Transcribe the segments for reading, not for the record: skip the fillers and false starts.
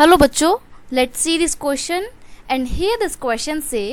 Hello बच्चों, let's see this question and here this question से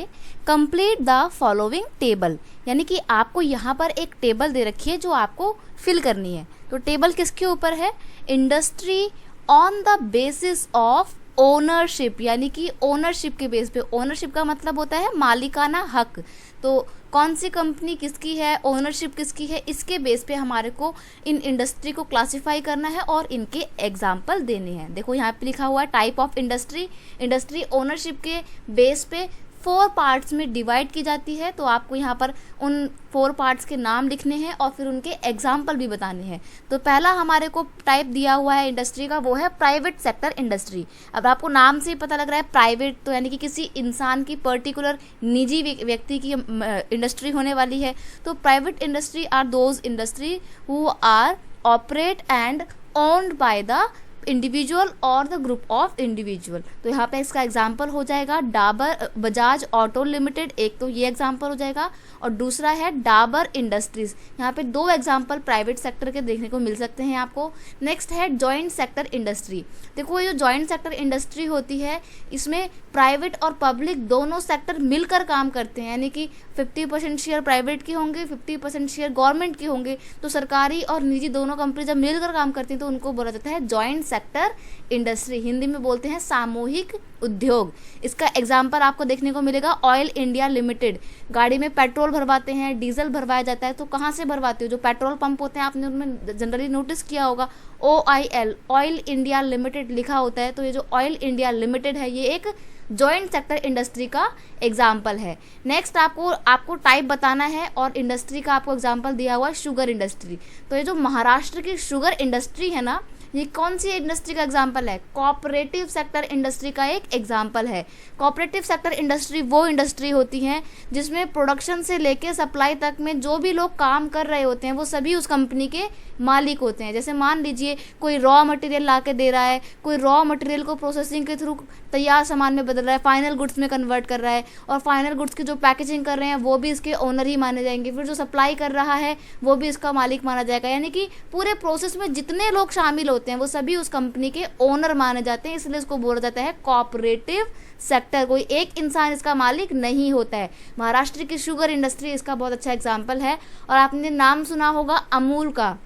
complete the following table. यानी कि आपको यहाँ पर एक टेबल दे रखी है जो आपको फिल करनी है। तो टेबल किसके ऊपर है? Industry on the basis of ownership, यानी कि ओनरशिप के बेस पे। ओनरशिप का मतलब होता है मालिकाना हक। तो कौन सी कंपनी किसकी है, ओनरशिप किसकी है, इसके बेस पे हमारे को इन इंडस्ट्री को क्लासिफाई करना है और इनके एग्जाम्पल देने हैं। देखो यहाँ पे लिखा हुआ है type of industry. Industry ownership के बेस पे 4 पार्ट्स में डिवाइड की जाती है। तो आपको यहाँ पर उन 4 पार्ट्स के नाम लिखने हैं और फिर उनके एग्जाम्पल भी बताने हैं। तो पहला हमारे को टाइप दिया हुआ है इंडस्ट्री का, वो है प्राइवेट सेक्टर इंडस्ट्री। अब आपको नाम से ही पता लग रहा है प्राइवेट, तो यानी कि किसी इंसान की पर्टिकुलर निजी व्यक्ति की इंडस्ट्री होने वाली है। तो private industry are those industry who are operate and owned by the individual और द ग्रुप ऑफ इंडिविजुअल। तो यहाँ पे इसका एग्जाम्पल हो जाएगा डाबर बजाज ऑटो लिमिटेड, एक तो ये एग्जाम्पल हो जाएगा, और दूसरा है डाबर इंडस्ट्रीज। यहाँ पे 2 एग्जाम्पल प्राइवेट सेक्टर के देखने को मिल सकते हैं आपको। नेक्स्ट है जॉइंट सेक्टर इंडस्ट्री। देखो ये जो जॉइंट सेक्टर इंडस्ट्री होती है, इसमें प्राइवेट और पब्लिक दोनों सेक्टर मिलकर काम करते हैं। यानी कि 50% शेयर प्राइवेट के होंगे, 50% शेयर गवर्नमेंट के होंगे। तो सरकारी और निजी दोनों कंपनी जब मिलकर काम करती हैं तो उनको बोला जाता है जॉइंट सेक्टर इंडस्ट्री। हिंदी में बोलते हैं सामूहिक उद्योग। इसका एग्जाम्पल आपको देखने को मिलेगा ऑयल इंडिया लिमिटेड। गाड़ी में पेट्रोल भरवाते हैं, डीजल भरवाया जाता है। तो कहाँ से भरवाते हो? जो पेट्रोल पंप होते हैं, आपने उनमें जनरली नोटिस किया होगा OIL ऑयल इंडिया लिमिटेड लिखा होता है। तो ये जो ऑयल इंडिया लिमिटेड है, ये एक जॉइंट सेक्टर इंडस्ट्री का एग्जाम्पल है। नेक्स्ट आपको टाइप बताना है और इंडस्ट्री का आपको एग्जाम्पल दिया हुआ है शुगर इंडस्ट्री। तो ये जो महाराष्ट्र की शुगर इंडस्ट्री है ना, ये कौन सी इंडस्ट्री का एग्जाम्पल है? कोऑपरेटिव सेक्टर इंडस्ट्री का एक एग्जाम्पल है। कोऑपरेटिव सेक्टर इंडस्ट्री वो इंडस्ट्री होती है जिसमें प्रोडक्शन से लेके सप्लाई तक में जो भी लोग काम कर रहे होते हैं वो सभी उस कंपनी के मालिक होते हैं। जैसे मान लीजिए कोई रॉ मटेरियल ला के दे रहा है, कोई रॉ मटेरियल को प्रोसेसिंग के थ्रू तैयार सामान में बदल रहा है, फाइनल गुड्स में कन्वर्ट कर रहा है, और फाइनल गुड्स की जो पैकेजिंग कर रहे हैं वो भी इसके ओनर ही माने जाएंगे। फिर जो सप्लाई कर रहा है वो भी इसका मालिक माना जाएगा। यानी कि पूरे प्रोसेस में जितने लोग शामिल होते हैं वो सभी उस कंपनी के ओनर माने जाते हैं, इसलिए इसको बोला जाता है कोऑपरेटिव सेक्टर। कोई एक इंसान इसका मालिक नहीं होता है। महाराष्ट्र की शुगर इंडस्ट्री इसका बहुत अच्छा एग्जाम्पल है। और आपने नाम सुना होगा अमूल का,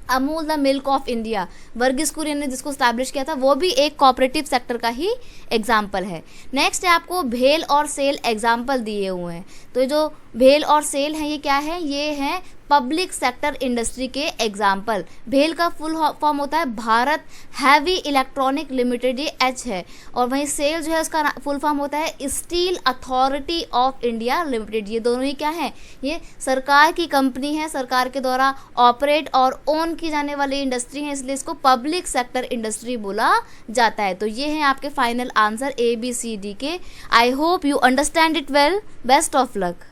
Amul the milk of India. Verghese Kurien ने जिसको स्टैब्लिश किया था, वो भी एक कोऑपरेटिव सेक्टर का ही एग्जाम्पल है। नेक्स्ट है आपको भेल और सेल एग्जाम्पल दिए हुए हैं। तो ये जो भेल और सेल है, ये क्या है? ये है पब्लिक सेक्टर इंडस्ट्री के एग्जाम्पल। भेल का फुल फॉर्म होता है भारत हैवी इलेक्ट्रॉनिक लिमिटेड, ये H है। और वहीं सेल जो है उसका फुल फॉर्म होता है steel authority of India limited. ये दोनों ही क्या है? ये सरकार की कंपनी है, सरकार के द्वारा ऑपरेट और ओन की जाने वाली इंडस्ट्री है, इसलिए इसको पब्लिक सेक्टर इंडस्ट्री बोला जाता है। तो ये है आपके फाइनल आंसर ABCD के। I hope you understand it well. Best of luck.